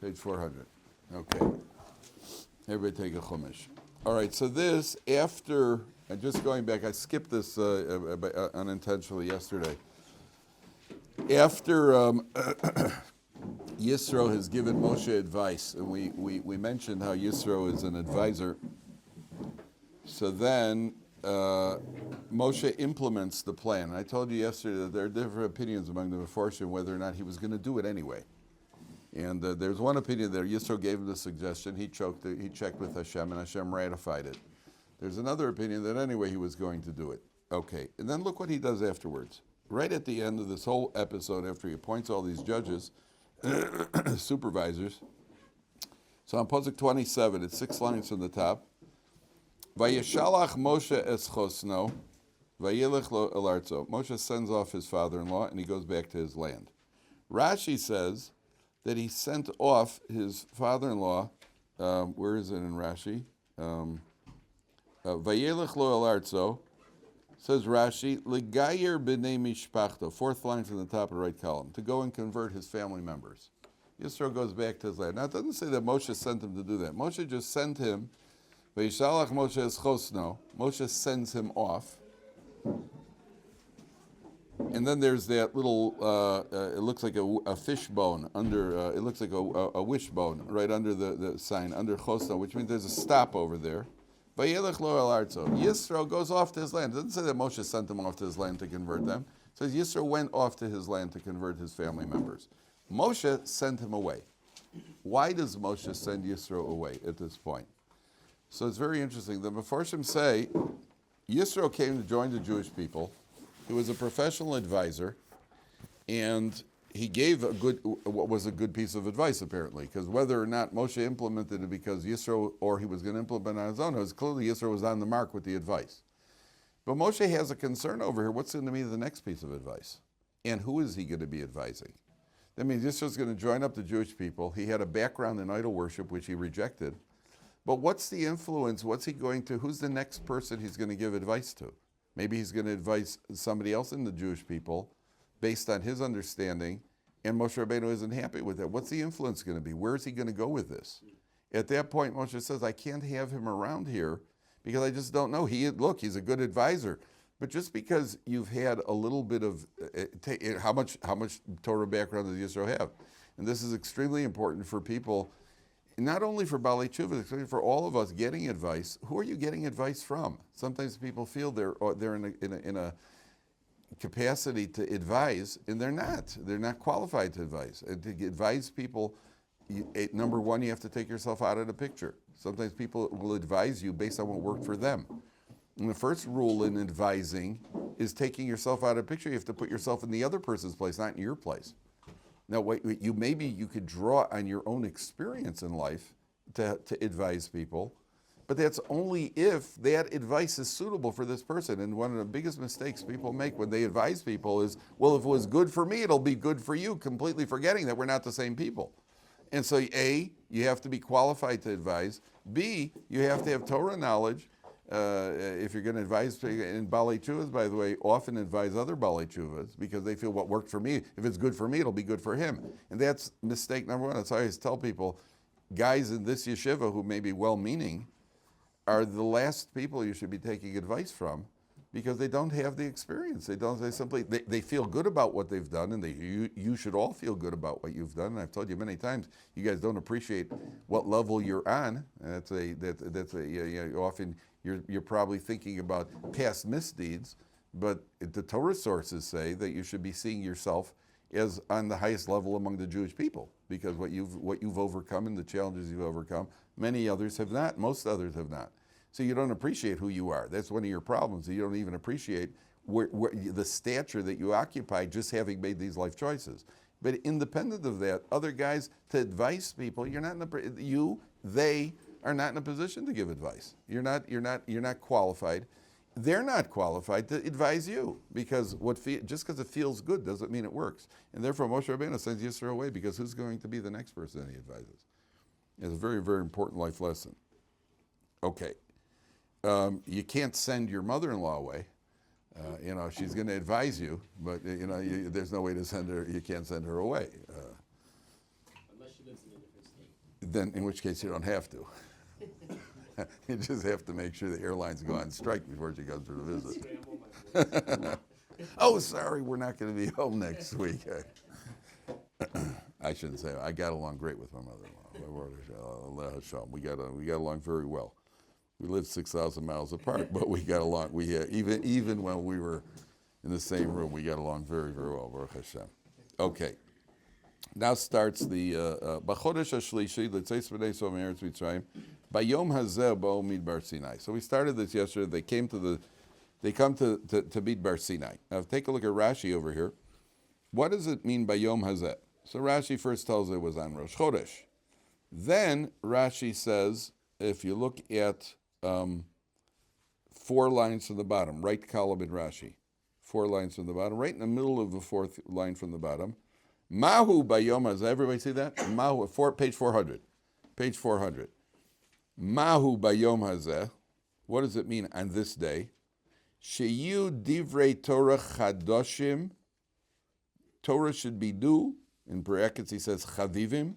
Page 400. Okay. Everybody take a chumash. All right, so this, after, just going back, I skipped this unintentionally yesterday. After Yisro has given Moshe advice, and we mentioned how Yisro is an advisor, so then Moshe implements the plan. I told you yesterday that there are different opinions among the Mefarshim whether or not he was going to do it anyway. And there's one opinion there. Yisro gave him the suggestion. He checked with Hashem, and Hashem ratified it. There's another opinion that anyway he was going to do it. Okay, and then look what he does afterwards. Right at the end of this whole episode, after he appoints all these judges, supervisors. So on Pasuk 27, it's 6 lines from the top. Vayeshalach Moshe es chosno, vayelech lo el artzo. Moshe sends off his father-in-law, and he goes back to his land. Rashi says that he sent off his father-in-law, where is it in Rashi? Vayelech lo el artzo, says Rashi, legayer b'nei mishpachto, 4th line from the top of the right column, to go and convert his family members. Yisro goes back to his land. Now it doesn't say that Moshe sent him to do that. Moshe just sent him, vayishalach Moshe es chosno, Moshe sends him off. And then there's that little, it looks like a fish bone under, it looks like a wishbone right under the sign, under chosno, which means there's a stop over there. Vayelech lo el artzo. Yisro goes off to his land. It doesn't say that Moshe sent him off to his land to convert them. It says Yisro went off to his land to convert his family members. Moshe sent him away. Why does Moshe send Yisro away at this point? So it's very interesting. The Mefarshim say Yisro came to join the Jewish people. He was a professional advisor, and he gave what was a good piece of advice, apparently, because whether or not Moshe implemented it because Yisro, or he was going to implement it on his own, it was clearly Yisro was on the mark with the advice. But Moshe has a concern over here. What's going to be the next piece of advice? And who is he going to be advising? That means Yisro's going to join up the Jewish people. He had a background in idol worship, which he rejected. But what's the influence? What's he going to, who's the next person he's going to give advice to? Maybe he's going to advise somebody else in the Jewish people based on his understanding, and Moshe Rabbeinu isn't happy with that. What's the influence going to be? Where is he going to go with this? At that point, Moshe says, I can't have him around here because I just don't know. He's a good advisor. But just because you've had a little bit of, how much Torah background does Yisro have? And this is extremely important for people, not only for Baalei Tshuva, for all of us getting advice. Who are you getting advice from? Sometimes people feel they're in a capacity to advise, and they're not. They're not qualified to advise. And to advise people, number one, you have to take yourself out of the picture. Sometimes people will advise you based on what worked for them. And the first rule in advising is taking yourself out of the picture. You have to put yourself in the other person's place, not in your place. Now, maybe you could draw on your own experience in life to advise people, but that's only if that advice is suitable for this person. And one of the biggest mistakes people make when they advise people is, well, if it was good for me, it'll be good for you, completely forgetting that we're not the same people. And so A, you have to be qualified to advise. B, you have to have Torah knowledge. If you're going to advise, and Baalei Tshuvas, by the way, often advise other Baalei Tshuvas because they feel what worked for me, if it's good for me, it'll be good for him. And that's mistake number one. That's why I always tell people, guys in this yeshiva who may be well-meaning are the last people you should be taking advice from because they don't have the experience. They feel good about what they've done, and you should all feel good about what you've done. And I've told you many times, you guys don't appreciate what level you're on. Often you're probably thinking about past misdeeds, but the Torah sources say that you should be seeing yourself as on the highest level among the Jewish people, because what you've overcome and the challenges you've overcome, many others have not. Most others have not. So you don't appreciate who you are. That's one of your problems. You don't even appreciate the stature that you occupy just having made these life choices. But independent of that, other guys, to advise people, they are not in a position to give advice. You're not qualified. They're not qualified to advise you because just because it feels good doesn't mean it works. And therefore, Moshe Rabbeinu sends Yisro away because who's going to be the next person that he advises? It's a very, very important life lesson. Okay. You can't send your mother-in-law away. She's going to advise you, but there's no way to send her. You can't send her away. Unless she lives in a different Then, in which case, you don't have to. You just have to make sure the airlines go on strike before she goes for the visit. Oh, sorry, we're not going to be home next week. I shouldn't say. I got along great with my mother-in-law. We got along very well. We lived 6,000 miles apart, but we got along. We even when we were in the same room, we got along very, very well. Baruch Hashem. Okay. Now starts the B'chodesh HaShlishi L'tzeis B'nei Yisrael Me'eretz Mitzrayim Bayom Hazeh Bo'u Midbar Sinai. So we started this yesterday. They come to Midbar Sinai. Now take a look at Rashi over here. What does it mean by Yom Hazeh? So Rashi first tells it was on Rosh Chodesh. Then Rashi says, if you look at 4 lines from the bottom, right column in Rashi, 4 lines from the bottom, right in the middle of the 4th line from the bottom, Mahu Bayom Hazeh. Everybody see that? Mahu, page 400. Page 400. Mahu Bayom Hazeh. What does it mean on this day? Sheyu Divrei Torah Chadoshim. Torah should be new. In brackets he says Chavivim,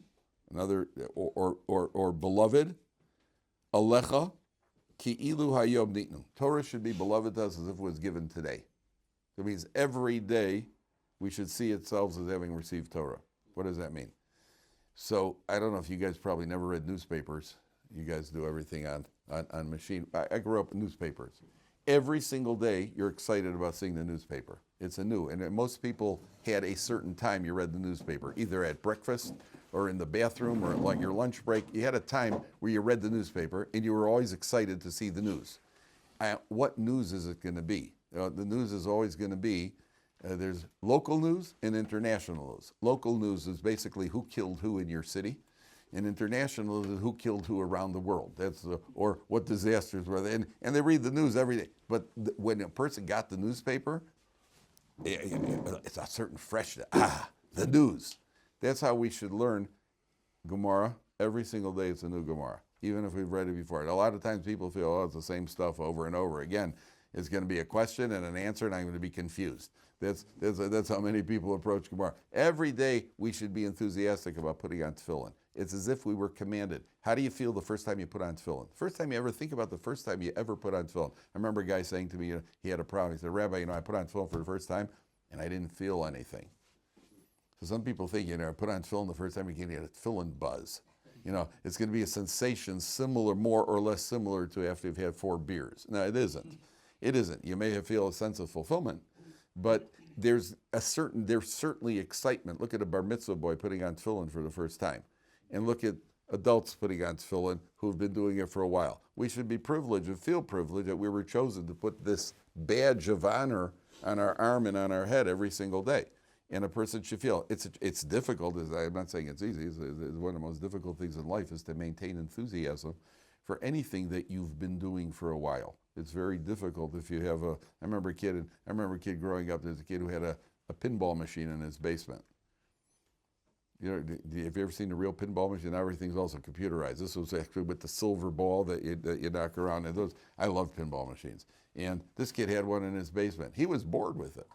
another or beloved. Alecha Ki Ilu Hayom Nitnu. Torah should be beloved to us as if it was given today. That means every day we should see ourselves as having received Torah. What does that mean? So I don't know if you guys probably never read newspapers. You guys do everything on machine. I grew up in newspapers. Every single day you're excited about seeing the newspaper. It's a new, and most people had a certain time you read the newspaper, either at breakfast or in the bathroom or like your lunch break. You had a time where you read the newspaper and you were always excited to see the news. What news is it going to be? The news is always going to be there's local news and international news. Local news is basically who killed who in your city, and international is who killed who around the world. Or what disasters were there. And they read the news every day. But when a person got the newspaper, it's a certain freshness. The news. That's how we should learn Gemara. Every single day it's a new Gemara, even if we've read it before. And a lot of times people feel, oh, it's the same stuff over and over again. It's going to be a question and an answer, and I'm going to be confused. That's how many people approach Gemara. Every day we should be enthusiastic about putting on tefillin. It's as if we were commanded. How do you feel the first time you put on tefillin? First time you ever think about the first time you ever put on tefillin. I remember a guy saying to me, he had a problem. He said, Rabbi, I put on tefillin for the first time, and I didn't feel anything. So some people think, I put on tefillin the first time, you get a tefillin buzz. It's going to be a sensation similar, more or less similar to after you've had 4 beers. No, it isn't. It isn't. You may feel a sense of fulfillment, but there's certainly excitement. Look at a bar mitzvah boy putting on tefillin for the first time. And look at adults putting on tefillin who've been doing it for a while. We should be privileged and feel privileged that we were chosen to put this badge of honor on our arm and on our head every single day. And a person should feel it's difficult. I'm not saying it's easy. It's one of the most difficult things in life is to maintain enthusiasm for anything that you've been doing for a while. It's very difficult if you have I remember a kid growing up. There's a kid who had a pinball machine in his basement. Have you ever seen a real pinball machine? Now everything's also computerized. This was actually with the silver ball that you knock around. And I love pinball machines. And this kid had one in his basement. He was bored with it.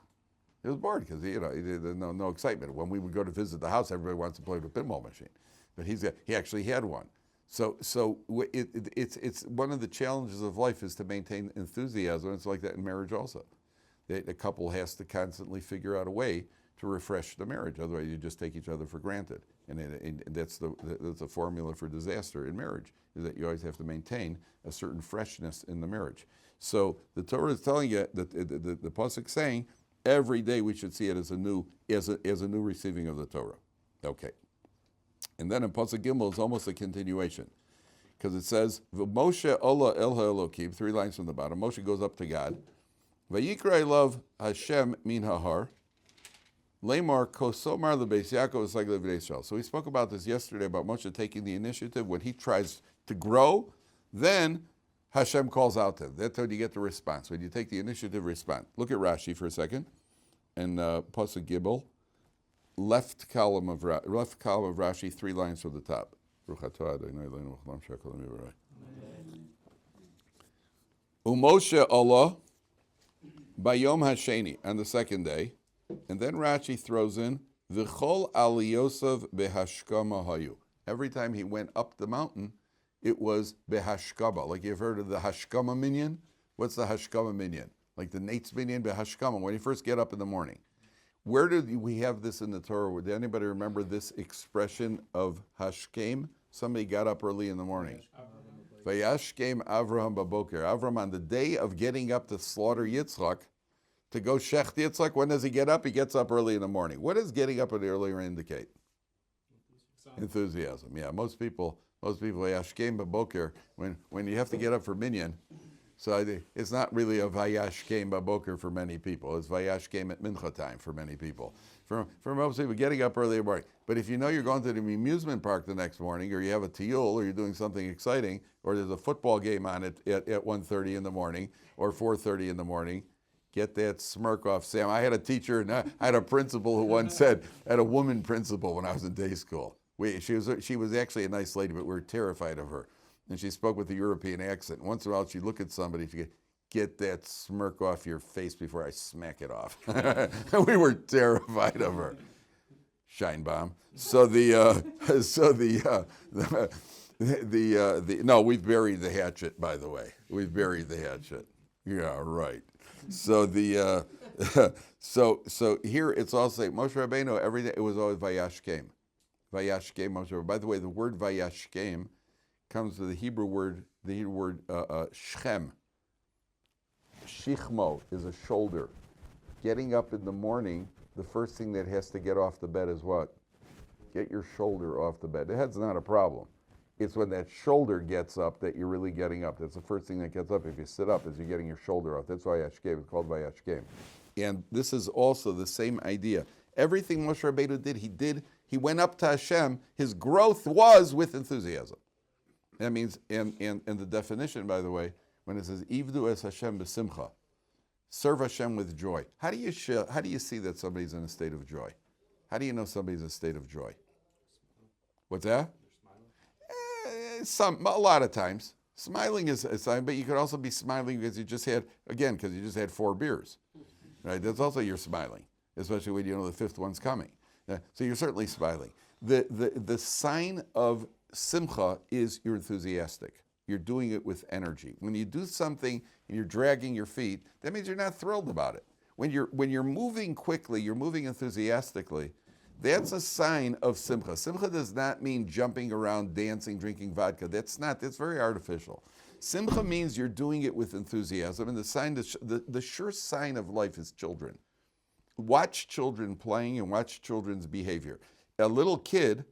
He was bored because he had no excitement. When we would go to visit the house, everybody wants to play with a pinball machine, but he actually had one. So it's one of the challenges of life is to maintain enthusiasm. It's like that in marriage also. The couple has to constantly figure out a way to refresh the marriage. Otherwise, you just take each other for granted, and that's the formula for disaster in marriage. Is that you always have to maintain a certain freshness in the marriage. So the Torah is telling you that the pasuk saying every day we should see it as a new receiving of the Torah. Okay, and then in pasuk Gimel it's almost a continuation, because it says Moshe Allah El Elokim, 3 lines from the bottom. Moshe goes up to God. Vayikra love Hashem min hahar. Lamar kosomar lebeis Yaakov is like lebeis Israel. So we spoke about this yesterday about Moshe taking the initiative. When he tries to grow, then Hashem calls out to him. That's how you get the response. When you take the initiative, respond. Look at Rashi for a second, and Pasuk Gimel, left column of Rashi, 3 lines from the top. Umoshe Allah bayom hasheni, on the second day. And then Rashi throws in V'chol al Yosef behashkama hayu, Every time he went up the mountain, it was behashkama. Like you've heard of the hashkama minyan? What's the hashkama minyan? Like the Nate's minyan behashkama, when you first get up in the morning. Where did we have this in the Torah? Did anybody remember this expression of hashkem? Somebody got up early in the morning. Vayashkem Avraham baboker. Avram, on the day of getting up to slaughter Yitzchak, to go shecht Yitzchak, when does he get up? He gets up early in the morning. What does getting up earlier indicate? Enthusiasm. Yeah, most people Vayashkem baboker, when you have to get up for minyan. So it's not really a Vayashkem baboker for many people. It's Vayashkem at mincha time for many people. For most people, getting up early in the morning. But if you know you're going to the amusement park the next morning, or you have a tiyul, or you're doing something exciting, or there's a football game on at 1:30 in the morning, or 4:30 in the morning, get that smirk off, Sam. I had a teacher, and I had a principal who once said, I had a woman principal when I was in day school. She was actually a nice lady, but we were terrified of her. And she spoke with a European accent. Once in a while, she'd look at somebody, she'd get that smirk off your face before I smack it off. We were terrified of her. Shine bomb. No, we've buried the hatchet, by the way. We've buried the hatchet. Yeah, right. So so here it's also like Moshe Rabbeinu, every day it was always Vayashkem. Vayashkem Moshe Rabbeinu. By the way, the word Vayashkem comes to the Hebrew word shchem. Shichmo is a shoulder. Getting up in the morning, the first thing that has to get off the bed is what? Get your shoulder off the bed. The head's not a problem. It's when that shoulder gets up that you're really getting up. That's the first thing that gets up if you sit up, is you're getting your shoulder off. That's why Vayashkem. It's called Vayashkem. And this is also the same idea. Everything Moshe Rabbeinu did, he went up to Hashem. His growth was with enthusiasm. That means, and the definition, by the way, when it says Ivdu es Hashem b'simcha, serve Hashem with joy. How do you see that somebody's in a state of joy? How do you know somebody's in a state of joy? What's that? A lot of times. Smiling is a sign, but you could also be smiling because you just had 4 beers. Right? That's also you're smiling, especially when you know the 5th one's coming. So you're certainly smiling. The sign of Simcha is you're enthusiastic. You're doing it with energy. When you do something and you're dragging your feet, that means you're not thrilled about it. When you're moving quickly, you're moving enthusiastically, that's a sign of Simcha. Simcha does not mean jumping around, dancing, drinking vodka. That's very artificial. Simcha means you're doing it with enthusiasm, and the sure sign of life is children. Watch children playing and watch children's behavior. A little kid,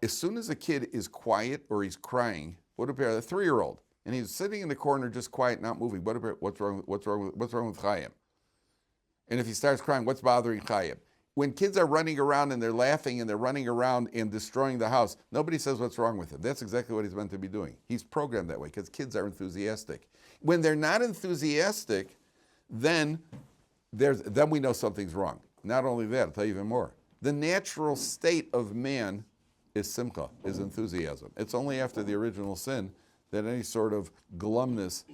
as soon as a kid is quiet or he's crying, what about a 3-year-old? And he's sitting in the corner just quiet, not moving. What's wrong with Chaim? And if he starts crying, what's bothering Chaim? When kids are running around and they're laughing and they're running around and destroying the house, nobody says what's wrong with him. That's exactly what he's meant to be doing. He's programmed that way because kids are enthusiastic. When they're not enthusiastic, then we know something's wrong. Not only that, I'll tell you even more. The natural state of man is simcha, is enthusiasm. It's only after the original sin that any sort of glumness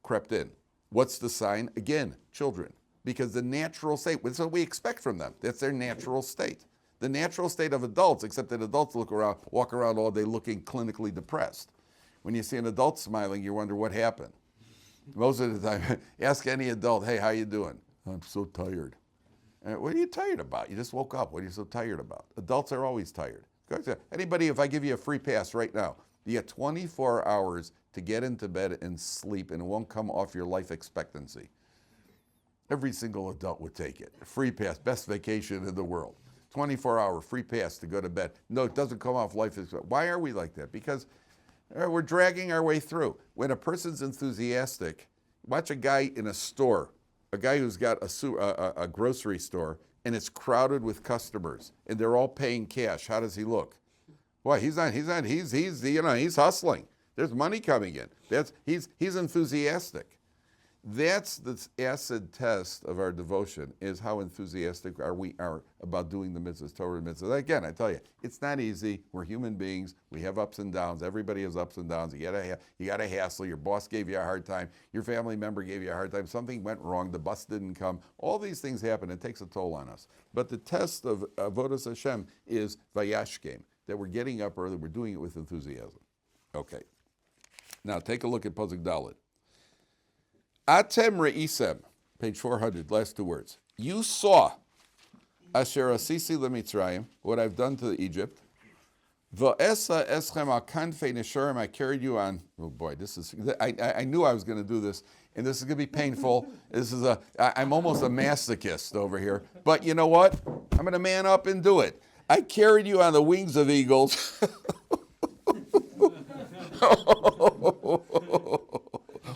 crept in. What's the sign? Again, children. Because the natural state, that's what we expect from them. That's their natural state. The natural state of adults, except that adults walk around all day looking clinically depressed. When you see an adult smiling, you wonder what happened. Most of the time, ask any adult, hey, how you doing? I'm so tired. What are you tired about? You just woke up. What are you so tired about? Adults are always tired. Anybody, if I give you a free pass right now, you get 24 hours to get into bed and sleep, and it won't come off your life expectancy. Every single adult would take it. Free pass, best vacation in the world. 24-hour free pass to go to bed. No, it doesn't come off life expectancy. Why are we like that? Because we're dragging our way through. When a person's enthusiastic, watch a guy in a store, a guy who's got a grocery store, and it's crowded with customers, and they're all paying cash. How does he look? Boy, he's hustling. There's money coming in. He's enthusiastic. That's the acid test of our devotion, is how enthusiastic we are about doing the mitzvahs, Torah mitzvahs. Again, I tell you, it's not easy. We're human beings. We have ups and downs. Everybody has ups and downs. You got a hassle. Your boss gave you a hard time. Your family member gave you a hard time. Something went wrong. The bus didn't come. All these things happen. It takes a toll on us. But the test of Avodas Hashem is vayashkem, that we're getting up early. We're doing it with enthusiasm. Okay. Now take a look at Pasuk Dalet. Atem re'isem, page 400, last two words. You saw, asher asisi lemitzrayim, what I've done to Egypt. Va'esa eschem al kanfei neshorim, I carried you on. Oh boy, I knew I was going to do this, and this is going to be painful. I'm almost a masochist over here. But you know what? I'm going to man up and do it. I carried you on the wings of eagles.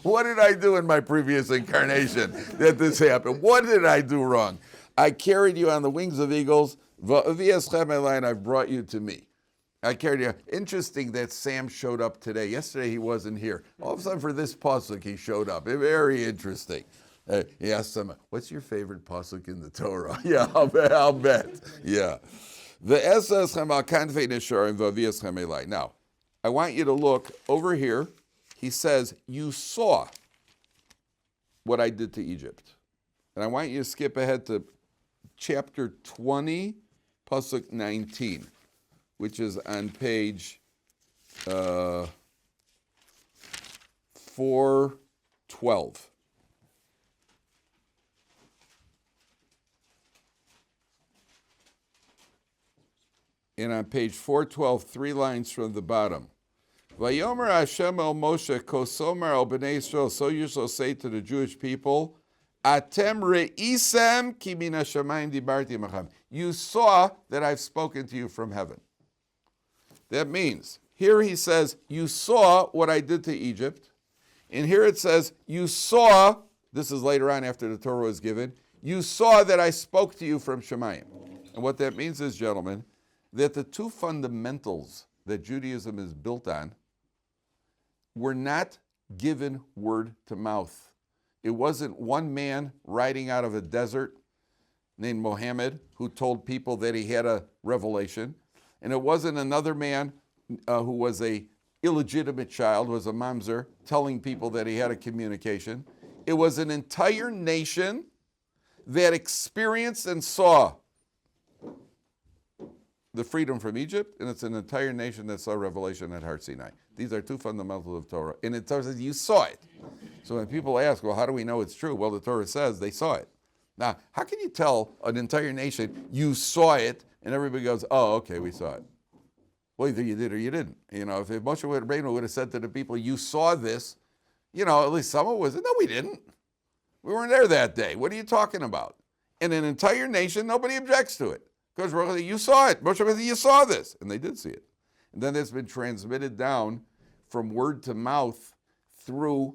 What did I do in my previous incarnation that this happened? What did I do wrong? I carried you on the wings of eagles, and I've brought you to me. I carried you. Interesting that Sam showed up today. Yesterday he wasn't here. All of a sudden for this pasuk he showed up. Very interesting. He asked him, what's your favorite pasuk in the Torah? Yeah, I'll bet. Yeah. Now, I want you to look over here. He says, you saw what I did to Egypt. And I want you to skip ahead to chapter 20, Pasuk 19, which is on page 412. And on page 412, 3 lines from the bottom. Vayomer Hashem el Moshe, kosomer el b'nei Yisrael, so you shall say to the Jewish people, Atem re'isem ki min hashamayim dibarti machem. You saw that I've spoken to you from heaven. That means, here he says, you saw what I did to Egypt. And here it says, you saw, this is later on after the Torah was given, you saw that I spoke to you from Shemayim. And what that means is, gentlemen, that the two fundamentals that Judaism is built on were not given word to mouth. It wasn't one man riding out of a desert named Mohammed who told people that he had a revelation. And it wasn't another man who was a illegitimate child, was a mamzer, telling people that he had a communication. It was an entire nation that experienced and saw the freedom from Egypt, and it's an entire nation that saw revelation at Har Sinai. These are two fundamentals of Torah. And it says you saw it. So when people ask, well, how do we know it's true? Well, the Torah says they saw it. Now, how can you tell an entire nation you saw it, and everybody goes, oh, okay, we saw it? Well, either you did or you didn't. You know, if Moshe Rabbeinu would have said to the people, you saw this, you know, at least someone was, no, we didn't. We weren't there that day. What are you talking about? In an entire nation, nobody objects to it. Because you saw it. Moshe Rabbeinu, you saw this. And they did see it. And then it's been transmitted down from word to mouth through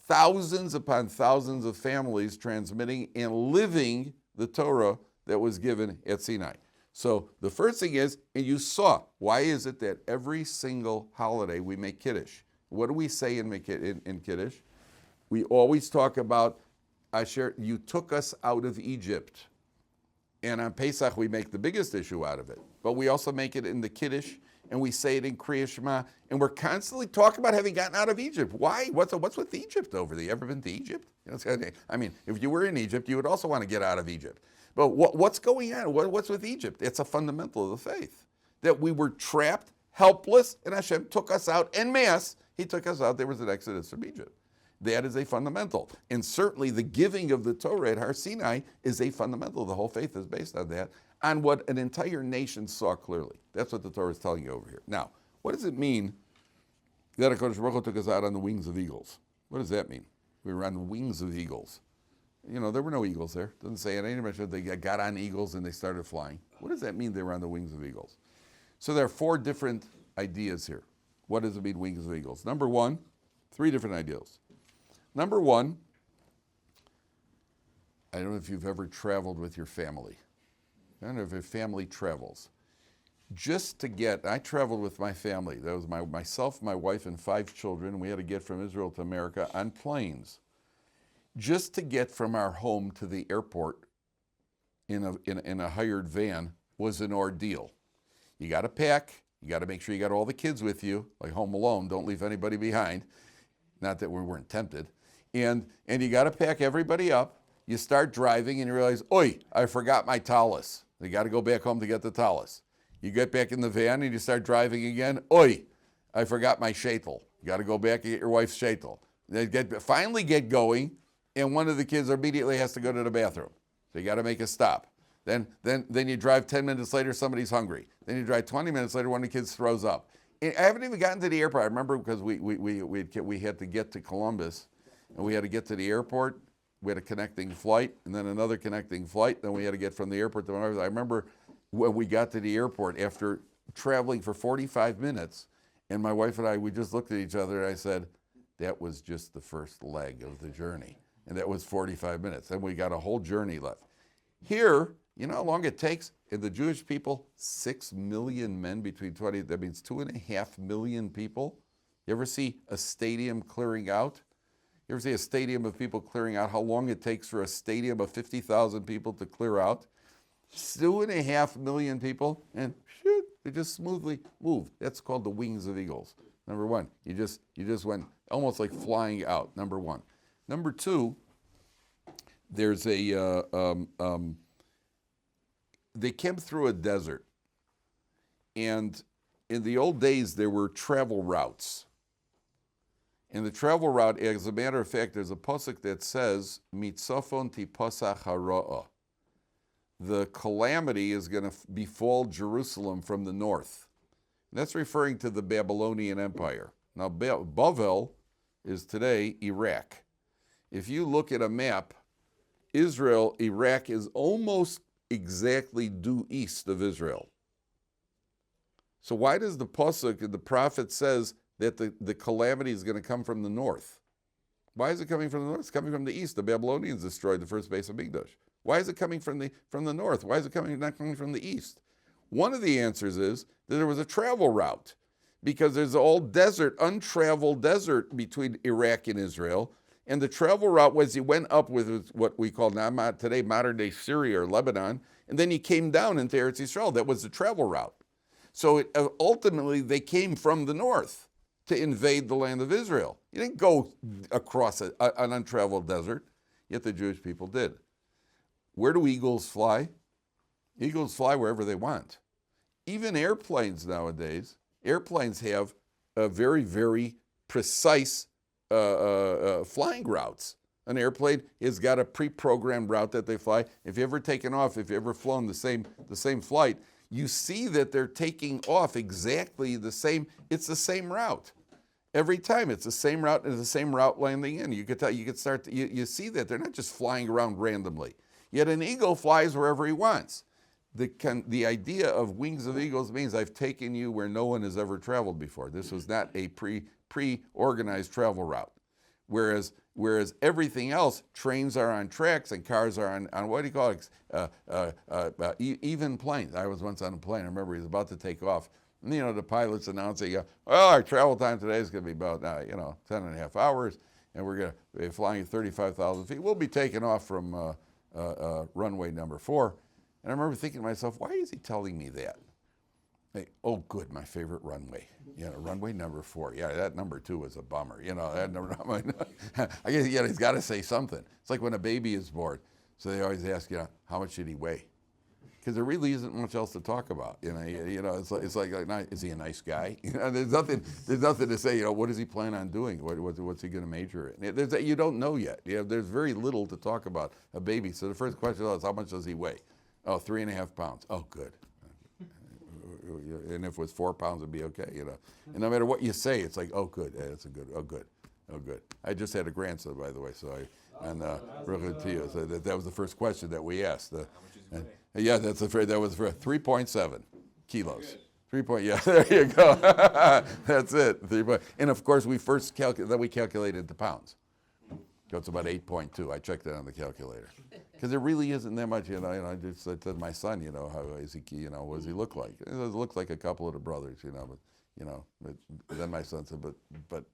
thousands upon thousands of families transmitting and living the Torah that was given at Sinai. So the first thing is, and you saw, why is it that every single holiday we make Kiddush? What do we say in Kiddush? We always talk about, Asher, you took us out of Egypt. And on Pesach, we make the biggest issue out of it. But we also make it in the Kiddush, and we say it in Kriya Shema, and we're constantly talking about having gotten out of Egypt. Why? What's with Egypt over there? You ever been to Egypt? I mean, if you were in Egypt, you would also want to get out of Egypt. But what's going on? What's with Egypt? It's a fundamental of the faith. That we were trapped, helpless, and Hashem took us out en masse. He took us out. There was an exodus from Egypt. That is a fundamental. And certainly the giving of the Torah at Har Sinai is a fundamental. The whole faith is based on that, on what an entire nation saw clearly. That's what the Torah is telling you over here. Now, what does it mean that HaKadosh Baruch Hu took us out on the wings of eagles? What does that mean? We were on the wings of eagles. You know, there were no eagles there. It doesn't say it. Any mention they got on eagles and they started flying. What does that mean they were on the wings of eagles? So there are 4 different ideas here. What does it mean, wings of eagles? Number 1, 3 different ideas. Number 1, I don't know if you've ever traveled with your family. I don't know if your family travels. Just to get, I traveled with my family. That was myself, my wife, and 5 children. We had to get from Israel to America on planes. Just to get from our home to the airport in a hired van was an ordeal. You got to pack. You got to make sure you got all the kids with you, like Home Alone. Don't leave anybody behind. Not that we weren't tempted. And you got to pack everybody up. You start driving and you realize, oi, I forgot my tallis. You got to go back home to get the tallis. You get back in the van and you start driving again. Oi, I forgot my shaitel. You got to go back and get your wife's shaitel. They finally get going, and one of the kids immediately has to go to the bathroom. So you got to make a stop. Then you drive 10 minutes later, somebody's hungry. Then you drive 20 minutes later, one of the kids throws up. I haven't even gotten to the airport. I remember because we had to get to Columbus, and we had to get to the airport. We had a connecting flight, and then another connecting flight. Then we had to get from the airport to I remember when we got to the airport after traveling for 45 minutes, and my wife and I, we just looked at each other, and I said, that was just the first leg of the journey. And that was 45 minutes. And we got a whole journey left. Here, you know how long it takes? In the Jewish people, 6 million men between 20, that means 2.5 million people. You ever see a stadium clearing out? You ever see a stadium of people clearing out? How long it takes for a stadium of 50,000 people to clear out? 2.5 million people, and shoot, they just smoothly moved. That's called the wings of eagles. Number one, you just went almost like flying out. Number one. Number two, there's they came through a desert, and in the old days there were travel routes. And the travel route, as a matter of fact, there's a pasuk that says, "Mitzofon tipasach hara'a." The calamity is going to befall Jerusalem from the north. And that's referring to the Babylonian Empire. Now, Bavel is today Iraq. If you look at a map, Iraq is almost exactly due east of Israel. So why does the pasuk, the prophet says that the calamity is going to come from the north? Why is it coming from the north? It's coming from the east. The Babylonians destroyed the first base of Mikdash. Why is it coming from the north? Why is it not coming from the east? One of the answers is that there was a travel route, because there's all desert, untraveled desert between Iraq and Israel. And the travel route was he went up with what we call now today modern-day Syria or Lebanon, and then he came down into Eretz Yisrael. That was the travel route. So ultimately they came from the north to invade the land of Israel. You didn't go across an untraveled desert, yet the Jewish people did. Where do eagles fly? Eagles fly wherever they want. Even airplanes nowadays, airplanes have a very, very precise flying routes. An airplane has got a pre-programmed route that they fly. If you've ever taken off, if you've ever flown the same flight, you see that they're taking off exactly the same. It's the same route. Every time it's the same route and the same route landing in. You could tell. You see that they're not just flying around randomly. Yet an eagle flies wherever he wants. The idea of wings of eagles means I've taken you where no one has ever traveled before. This was not a pre-organized travel route. Whereas everything else, trains are on tracks and cars are on what do you call it? Even planes. I was once on a plane. I remember he was about to take off. And, the pilot's announcing, well, our travel time today is going to be about 10 and a half hours, and we're going to be flying at 35,000 feet. We'll be taking off from runway number 4. And I remember thinking to myself, why is he telling me that? Oh, good, my favorite runway. Runway number 4. Yeah, that number 2 was a bummer. That number. I guess he's got to say something. It's like when a baby is born. So they always ask, how much should he weigh? Because there really isn't much else to talk about. It's like is he a nice guy? There's nothing to say. What does he plan on doing? What's he going to major in? You don't know yet. There's very little to talk about a baby. So the first question is, how much does he weigh? Oh, 3.5 pounds. Oh, good. And if it was 4 pounds, it'd be okay, And no matter what you say, it's like, oh, good. Yeah, that's a good. Oh, good. Oh, good. I just had a grandson, by the way, so that was the first question that we asked. Yeah, that was for 3.7 kilos. 3 point. Yeah, there you go. That's it. And of course, we calculated the pounds. So it's about 8.2. I checked that on the calculator. Because there really isn't that much, I just said to my son, how is he, what does he look like? He looks like a couple of the brothers, but then my son said, but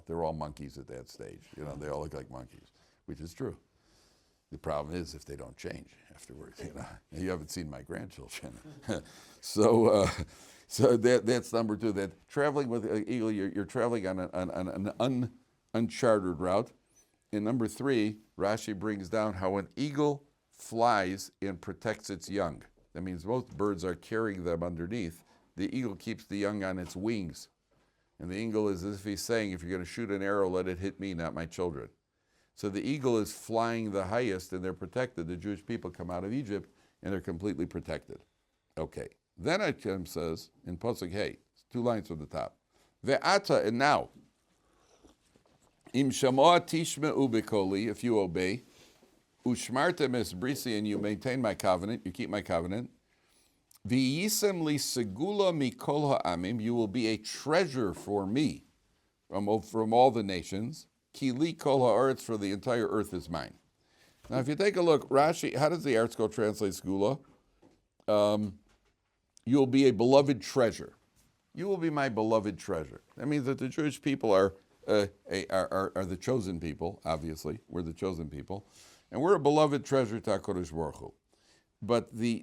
they're all monkeys at that stage, they all look like monkeys. which is true. The problem is if they don't change afterwards. You haven't seen my grandchildren. So that's number two. That traveling with an eagle, you're traveling on an uncharted route. And number three, Rashi brings down how an eagle flies and protects its young. That means most birds are carrying them underneath. The eagle keeps the young on its wings. And the eagle is as if he's saying, if you're going to shoot an arrow, let it hit me, not my children. So the eagle is flying the highest and they're protected. The Jewish people come out of Egypt and they're completely protected. Okay. Then Hashem says in Pasuk Hey, 2 lines from the top, Ve'ata, and now, Im shamoa tishme'u b'koli, if you obey, Ushmartem es brisi, and you maintain my covenant, you keep my covenant, V'yisem li segula mikol ha'amim, you will be a treasure for me from all the nations. Ki li kol ha'aretz, for the entire earth is mine. Now, if you take a look, Rashi, how does the article translate segula? You'll be a beloved treasure. You will be my beloved treasure. That means that the Jewish people are the chosen people. Obviously, we're the chosen people, and we're a beloved treasure to HaKadosh Baruch Hu. But the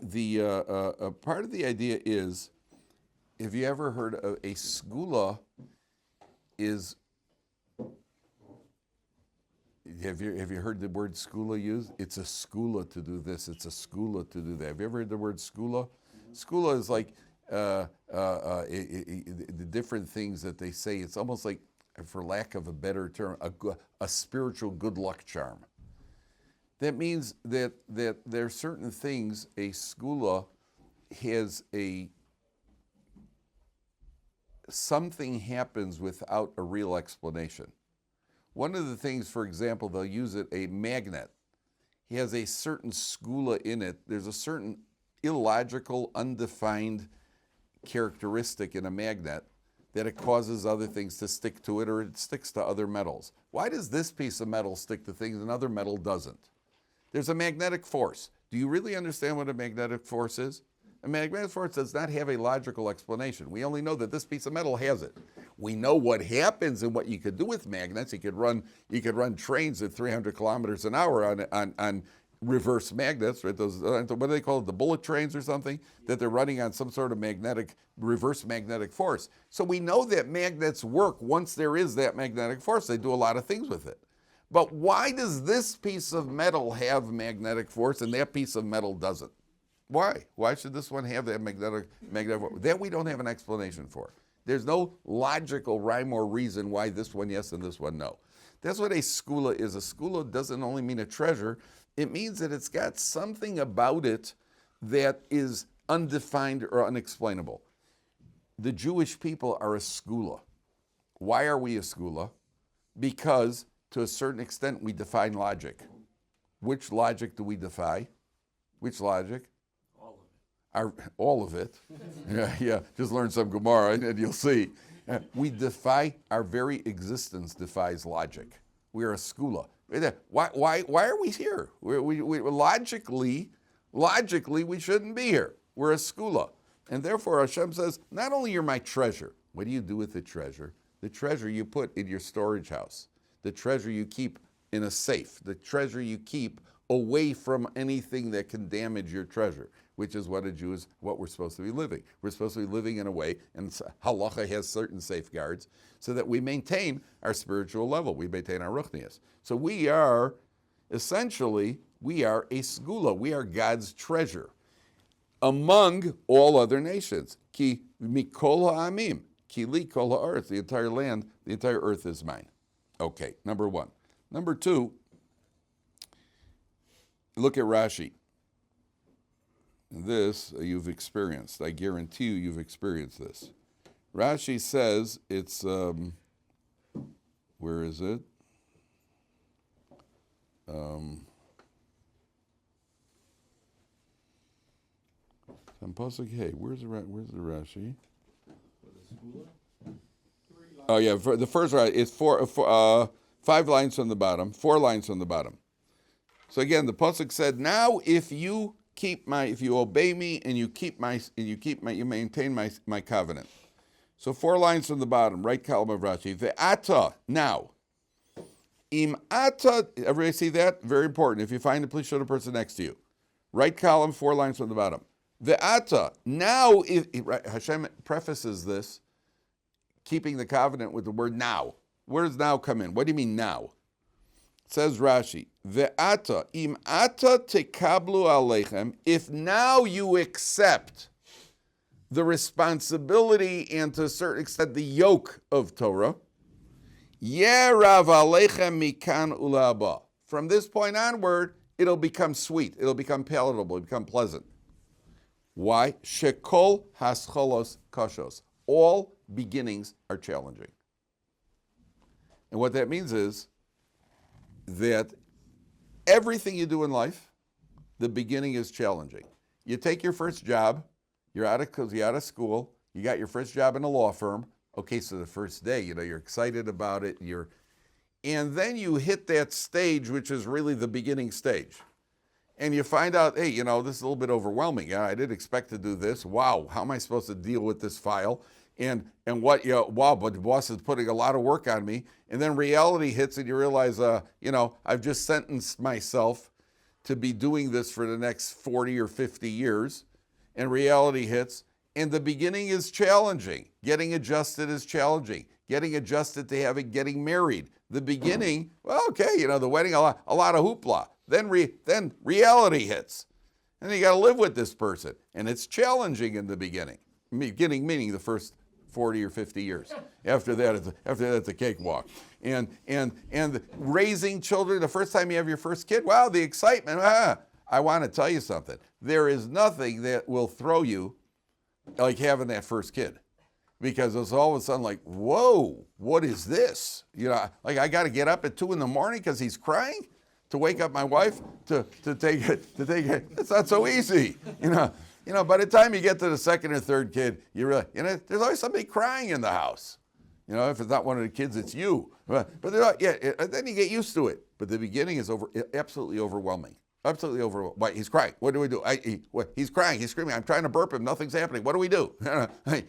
part of the idea is, have you ever heard of a segula? Have you heard the word segula used? It's a segula to do this. It's a segula to do that. Have you ever heard the word segula? Segula is like the different things that they say. It's almost like, for lack of a better term, a spiritual good luck charm. That means that there are certain things a segula has something happens without a real explanation. One of the things, for example, they'll use a magnet. He has a certain segula in it. There's a certain illogical, undefined characteristic in a magnet that it causes other things to stick to it, or it sticks to other metals. Why does this piece of metal stick to things and other metal doesn't? There's a magnetic force. Do you really understand what a magnetic force is? A magnetic force does not have a logical explanation. We only know that this piece of metal has it. We know what happens and what you could do with magnets. You could run trains at 300 kilometers an hour on reverse magnets, right? Those, what do they call it? The bullet trains or something, that they're running on some sort of reverse magnetic force. So we know that magnets work once there is that magnetic force. They do a lot of things with it. But why does this piece of metal have magnetic force and that piece of metal doesn't? Why? Why should this one have that magnetic force? That we don't have an explanation for. There's no logical rhyme or reason why this one yes and this one no. That's what a segula is. A segula doesn't only mean a treasure. It means that it's got something about it that is undefined or unexplainable. The Jewish people are a segula. Why are we a segula? Because to a certain extent we define logic. Which logic do we defy? Which logic? All of it. Yeah. Just learn some Gemara and you'll see. We defy, our very existence defies logic. We are a segula. Why are we here? We logically, we shouldn't be here. We're a segula. And therefore Hashem says, not only you're my treasure, what do you do with the treasure? The treasure you put in your storage house. The treasure you keep in a safe. The treasure you keep away from anything that can damage your treasure, which is what what we're supposed to be living. We're supposed to be living in a way, and halacha has certain safeguards, so that we maintain our spiritual level. We maintain our ruchnius. So we are a segula. We are God's treasure among all other nations. Ki mikol ha'amim, ki li kol ha'aretz, the entire land, the entire earth is mine. Okay, number one. Number two, look at Rashi. This you've experienced. I guarantee you've experienced this. Rashi says it's, where is it? Hey, where's the Rashi? Oh yeah, for the first right, it's 5 lines from the bottom, 4 lines from the bottom. So again, the pasuk said, "Now if you obey me and you maintain my covenant." So 4 lines from the bottom, right column of Rashi. Ve'ata, now, Im ata, everybody see that? Very important. If you find it, please show the person next to you. Right column, 4 lines from the bottom. Ve'ata, now, Hashem prefaces this, keeping the covenant with the word now. Where does now come in? What do you mean now? Says Rashi, Ve'ata, im ata tekablu aleichem, if now you accept the responsibility and to a certain extent the yoke of Torah, Yerav aleichem mikan ulaba. From this point onward, it'll become sweet, it'll become palatable, it'll become pleasant. Why? Shekol hascholos kashos. All beginnings are challenging. And what that means is that everything you do in life, the beginning is challenging. You take your first job, you're out of school, you got your first job in a law firm. Okay, so the first day, you're excited about it, and then you hit that stage, which is really the beginning stage. And you find out, hey, this is a little bit overwhelming. Yeah, I didn't expect to do this. Wow, how am I supposed to deal with this file? And what, wow, but the boss is putting a lot of work on me. And then reality hits and you realize, I've just sentenced myself to be doing this for the next 40 or 50 years. And reality hits. And the beginning is challenging. Getting adjusted is challenging. Getting adjusted to getting married. The beginning, well, okay, the wedding, a lot of hoopla. Then reality hits. And then you got to live with this person. And it's challenging in the beginning. Beginning meaning the first 40 or 50 years. After that, it's a cakewalk. And raising children, the first time you have your first kid, wow, the excitement. I want to tell you something. There is nothing that will throw you like having that first kid. Because it's all of a sudden like, whoa, what is this? Like I got to get up at 2 a.m. because he's crying to wake up my wife to take it. It's not so easy, By the time you get to the second or third kid, you realize, there's always somebody crying in the house. If it's not one of the kids, it's you. But then you get used to it. But the beginning is absolutely overwhelming. Absolutely overwhelming. Why, he's crying. What do we do? He's crying. He's screaming. I'm trying to burp him. Nothing's happening. What do we do?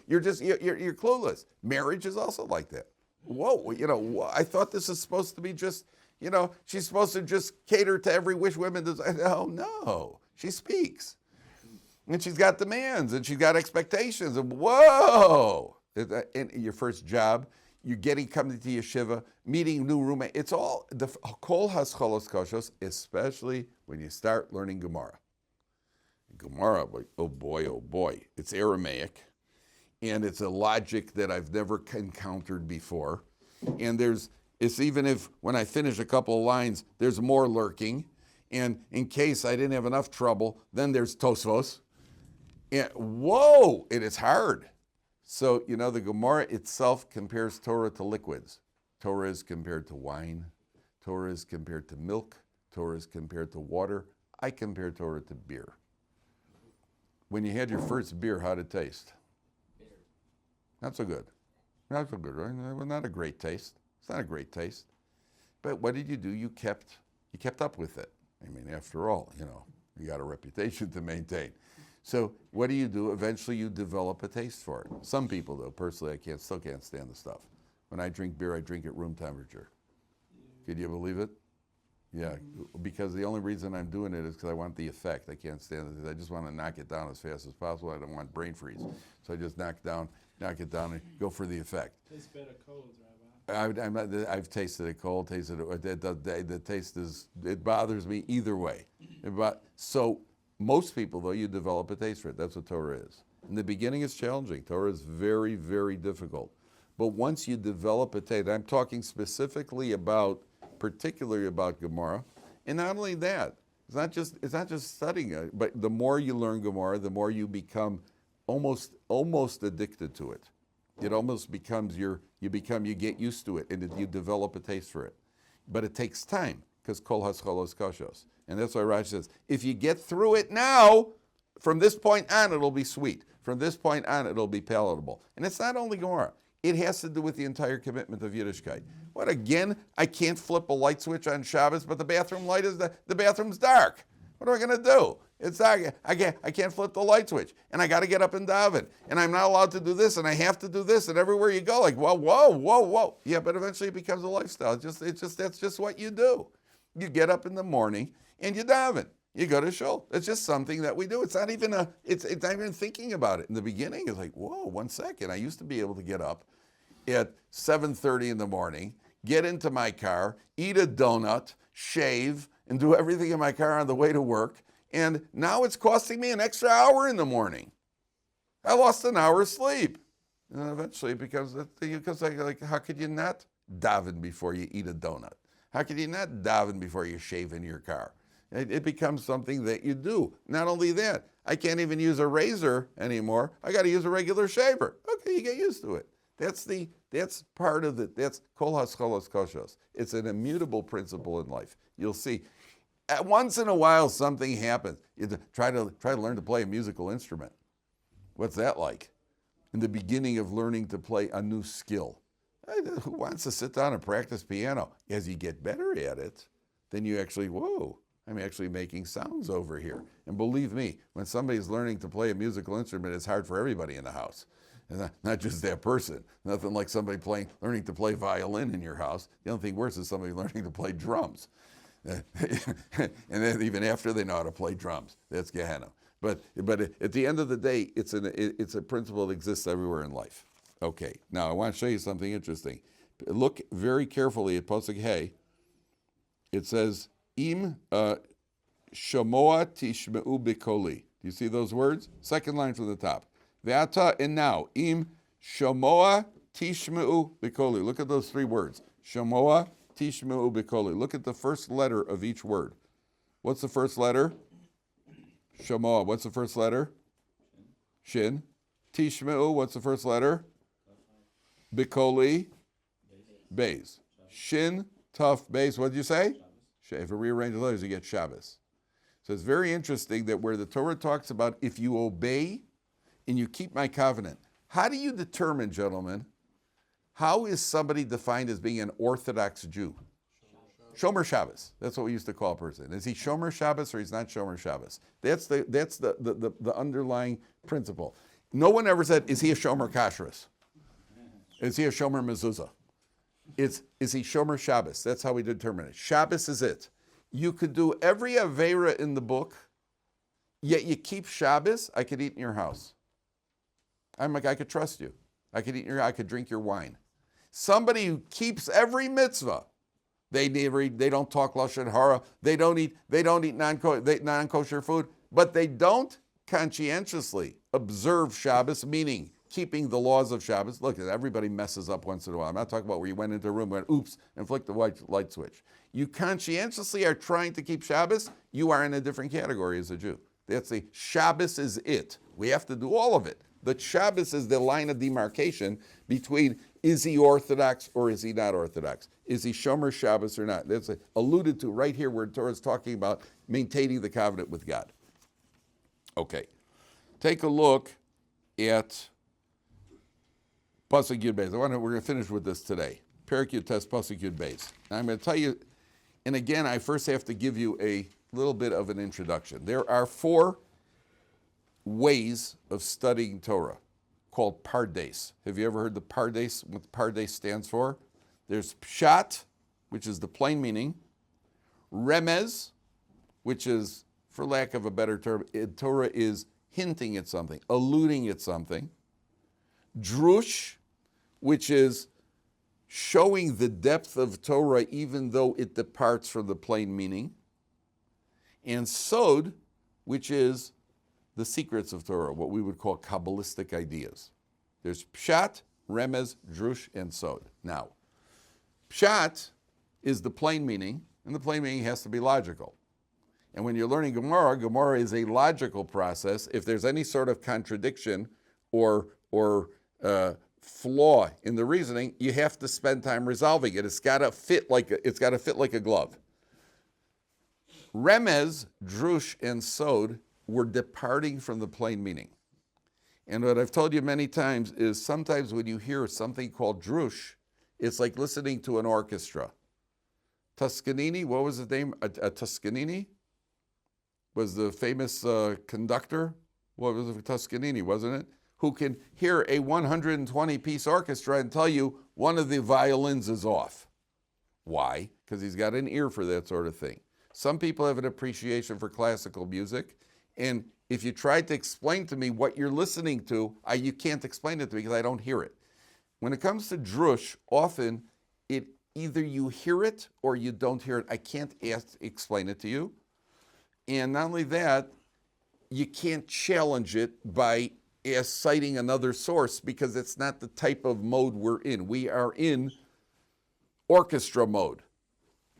You're clueless. Marriage is also like that. Whoa, I thought this is supposed to be just, she's supposed to just cater to every wish women desire. Oh, no. She speaks. And she's got demands and she's got expectations. And whoa! In your first job, you're coming to yeshiva, meeting new roommate. It's all the kol hascholos koshos, especially when you start learning Gemara. Gemara, oh boy, it's Aramaic, and it's a logic that I've never encountered before. And it's even if when I finish a couple of lines, there's more lurking. And in case I didn't have enough trouble, then there's Tosfos. And whoa, it is hard. So, the Gemara itself compares Torah to liquids. Torah is compared to wine. Torah is compared to milk. Torah is compared to water. I compare Torah to beer. When you had your first beer, how did it taste? Not so good. Not so good, right? Well, not a great taste. It's not a great taste. But what did you do? You kept up with it. After all, you got a reputation to maintain. So what do? Eventually you develop a taste for it. Some people, though, personally, I still can't stand the stuff. When I drink beer, I drink at room temperature. Could you believe it? Yeah, because the only reason I'm doing it is because I want the effect. I can't stand it. I just want to knock it down as fast as possible. I don't want brain freeze. So I just knock it down and go for the effect. Tastes better cold, Rabbi. I've tasted it cold, the taste it bothers me either way. So most people, though, you develop a taste for it. That's what Torah is. In the beginning, it's challenging. Torah is very, very difficult. But once you develop a taste, I'm talking particularly about Gemara, and not only that, it's not just studying it, but the more you learn Gemara, the more you become almost addicted to it. It almost becomes you get used to it, and you develop a taste for it. But it takes time, because kol hascholos kashos. And that's why Rashi says, if you get through it now, from this point on, it'll be sweet. From this point on, it'll be palatable. And it's not only Gemara. It has to do with the entire commitment of Yiddishkeit. What, again, I can't flip a light switch on Shabbos, but the bathroom light the bathroom's dark. What am I going to do? It's dark. I can't flip the light switch, and I got to get up and daven, and I'm not allowed to do this, and I have to do this, and everywhere you go, like whoa. Yeah, but eventually it becomes a lifestyle. That's just what you do. You get up in the morning and you daven. You go to shul. It's just something that we do. It's not even it's not even thinking about it. In the beginning, it's like, whoa, 1 second. I used to be able to get up at 7:30 in the morning, get into my car, eat a donut, shave, and do everything in my car on the way to work. And now it's costing me an extra hour in the morning. I lost an hour's sleep. And eventually it becomes like, how could you not daven before you eat a donut? How could you not daven before you shave in your car? It becomes something that you do. Not only that, I can't even use a razor anymore. I got to use a regular shaver. Okay, you get used to it. That's part of it. That's kol hascholos koshos. It's an immutable principle in life. You'll see. Once in a while, something happens. You try to learn to play a musical instrument. What's that like? In the beginning of learning to play a new skill. Who wants to sit down and practice piano? As you get better at it, then you actually, whoa, I'm actually making sounds over here. And believe me, when somebody's learning to play a musical instrument, it's hard for everybody in the house. And not just that person. Nothing like somebody learning to play violin in your house. The only thing worse is somebody learning to play drums. And then even after they know how to play drums, that's Gehenna. But at the end of the day, it's a principle that exists everywhere in life. Okay, now I want to show you something interesting. Look very carefully at Pasuk Hey. It says, Im shamoa tishmeu bikoli. Do you see those words? Second line from the top. Ve'ata, and now, im shamoa tishmeu bikoli. Look at those three words. Shamoa tishmeu bikoli. Look at the first letter of each word. What's the first letter? Shamoa. What's the first letter? Shin. Tishmeu. What's the first letter? Bikoli. Beis. Shin, Tuf, Beis. What did you say? If you rearrange the letters, you get Shabbos. So it's very interesting that where the Torah talks about if you obey and you keep my covenant, how do you determine, gentlemen, how is somebody defined as being an Orthodox Jew? Shomer Shabbos. That's what we used to call a person. Is he Shomer Shabbos or he's not Shomer Shabbos? That's the underlying principle. No one ever said, is he a Shomer Kashrus? Is he a Shomer Mezuzah? Is he Shomer Shabbos? That's how we determine it. Shabbos is it. You could do every Aveira in the book, yet you keep Shabbos, I could eat in your house. I'm like, I could trust you. I could drink your wine. Somebody who keeps every mitzvah, they don't talk lashon hara, they don't eat non-kosher food, but they don't conscientiously observe Shabbos, meaning keeping the laws of Shabbos. Look, everybody messes up once in a while. I'm not talking about where you went into a room, went oops, and flicked the white light switch. You conscientiously are trying to keep Shabbos, you are in a different category as a Jew. That's the Shabbos is it. We have to do all of it. The Shabbos is the line of demarcation between is he Orthodox or is he not Orthodox? Is he Shomer Shabbos or not? That's alluded to right here where Torah is talking about maintaining the covenant with God. Okay. Take a look at Pasuk Yud Beis. We're going to finish with this today. Perek Yud Tes Pasuk Yud Beis. Now I'm going to tell you, and again, I first have to give you a little bit of an introduction. There are 4 ways of studying Torah called Pardes. Have you ever heard the Pardes, what Pardes stands for? There's Pshat, which is the plain meaning. Remez, which is, for lack of a better term, Torah is hinting at something, alluding at something. Drush, which is showing the depth of Torah even though it departs from the plain meaning. And Sod, which is the secrets of Torah, what we would call Kabbalistic ideas. There's Pshat, Remez, Drush, and Sod. Now, Pshat is the plain meaning, and the plain meaning has to be logical. And when you're learning Gemara, Gemara is a logical process. If there's any sort of contradiction or flaw in the reasoning, you have to spend time resolving it. It's got to fit like a glove. Remez, Drush, and Sod were departing from the plain meaning. And what I've told you many times is sometimes when you hear something called Drush, it's like listening to an orchestra. Toscanini, what was his name? Toscanini? was the famous conductor. What was it? Toscanini, wasn't it? Who can hear a 120-piece orchestra and tell you one of the violins is off. Why? Because he's got an ear for that sort of thing. Some people have an appreciation for classical music, and if you tried to explain to me what you're listening to, you can't explain it to me because I don't hear it. When it comes to drush, often either you hear it or you don't hear it. I can't explain it to you. And not only that, you can't challenge it by citing another source because it's not the type of mode we're in. We are in orchestra mode.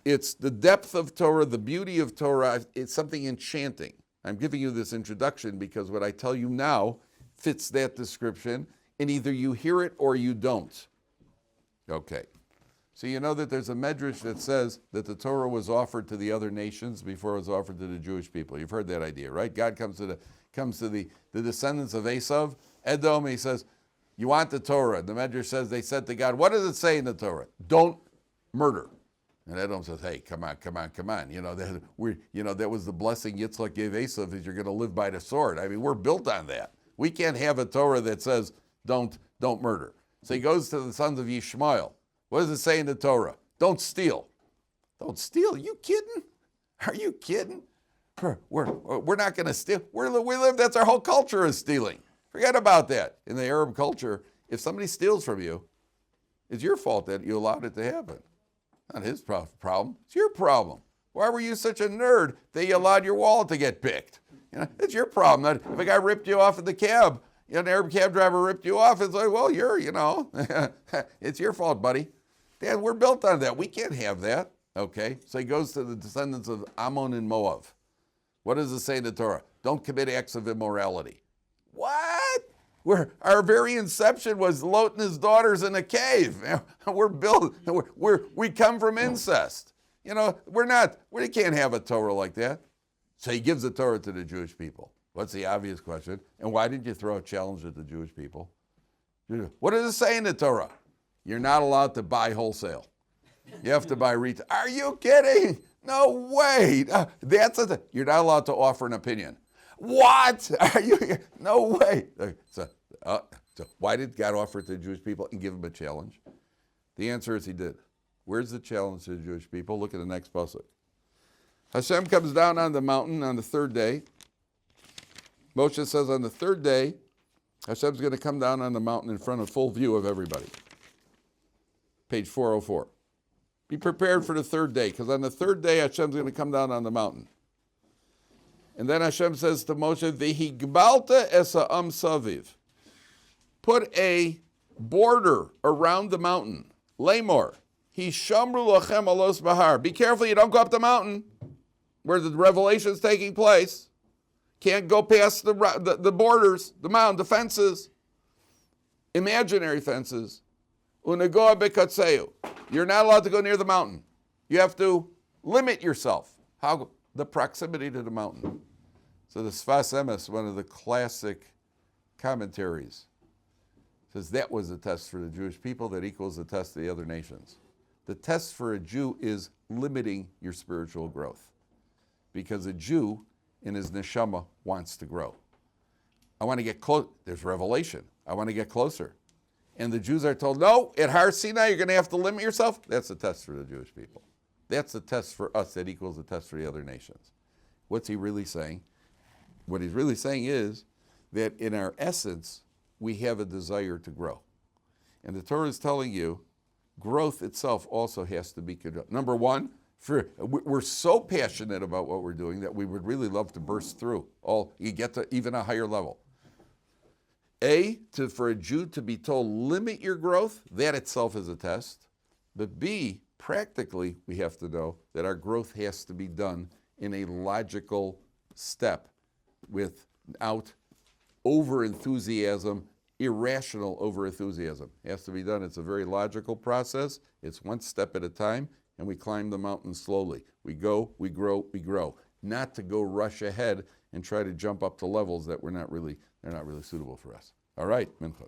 It's the depth of Torah, the beauty of Torah. It's something enchanting. I'm giving you this introduction because what I tell you now fits that description, and either you hear it or you don't. Okay. So you know that there's a medrash that says that the Torah was offered to the other nations before it was offered to the Jewish people. You've heard that idea, right? God comes to the descendants of Esav, Edom, he says, you want the Torah. The medrash says they said to God, what does it say in the Torah? Don't murder. And Edom says, hey, come on. That was the blessing Yitzchak gave Esav, is you're going to live by the sword. I mean, we're built on that. We can't have a Torah that says don't murder. So he goes to the sons of Yishmael. What does it say in the Torah? Don't steal. Don't steal? You kidding? Are you kidding? We're not going to steal. We live, that's our whole culture is stealing. Forget about that. In the Arab culture, if somebody steals from you, it's your fault that you allowed it to happen. Not his problem. It's your problem. Why were you such a nerd that you allowed your wallet to get picked? It's your problem. If a guy ripped you off in the cab, an Arab cab driver ripped you off, it's like, well, it's your fault, buddy. Dad, we're built on that. We can't have that. Okay, so he goes to the descendants of Ammon and Moab. What does it say in the Torah? Don't commit acts of immorality. What? Our very inception was Lot and his daughters in a cave. We come from incest. We can't have a Torah like that. So he gives the Torah to the Jewish people. What's the obvious question? And why didn't you throw a challenge at the Jewish people? What does it say in the Torah? You're not allowed to buy wholesale. You have to buy retail. Are you kidding? No way. You're not allowed to offer an opinion. What? No way. So why did God offer it to the Jewish people and give them a challenge? The answer is he did. Where's the challenge to the Jewish people? Look at the next pasuk. Hashem comes down on the mountain on the third day. Moshe says on the third day, Hashem's going to come down on the mountain in front of full view of everybody. Page 404. Be prepared for the third day, because on the third day, Hashem's going to come down on the mountain. And then Hashem says to Moshe, V'higbalta esa am saviv. Put a border around the mountain. Lamor. Hishamru lachem alos bahar. Be careful you don't go up the mountain where the revelation is taking place. Can't go past the borders, the mountain, the fences. Imaginary fences. Unagoa bekatseu. You're not allowed to go near the mountain. You have to limit yourself. How? The proximity to the mountain. So the Sfas Emes, one of the classic commentaries, says that was the test for the Jewish people that equals the test of the other nations. The test for a Jew is limiting your spiritual growth. Because a Jew in his neshama wants to grow. I want to get close. There's revelation. I want to get closer. And the Jews are told, no, at Har Sinai, you're going to have to limit yourself. That's the test for the Jewish people. That's the test for us that equals the test for the other nations. What's he really saying? What he's really saying is that in our essence, we have a desire to grow. And the Torah is telling you, growth itself also has to be controlled. Number one, we're so passionate about what we're doing that we would really love to burst through. You get to even a higher level. For a Jew to be told, limit your growth, that itself is a test. But B, practically, we have to know that our growth has to be done in a logical step without over-enthusiasm, irrational over-enthusiasm. It has to be done. It's a very logical process. It's one step at a time, and we climb the mountain slowly. We go, we grow, we grow. Not to go rush ahead and try to jump up to levels that they're not really suitable for us. All right, Mincha.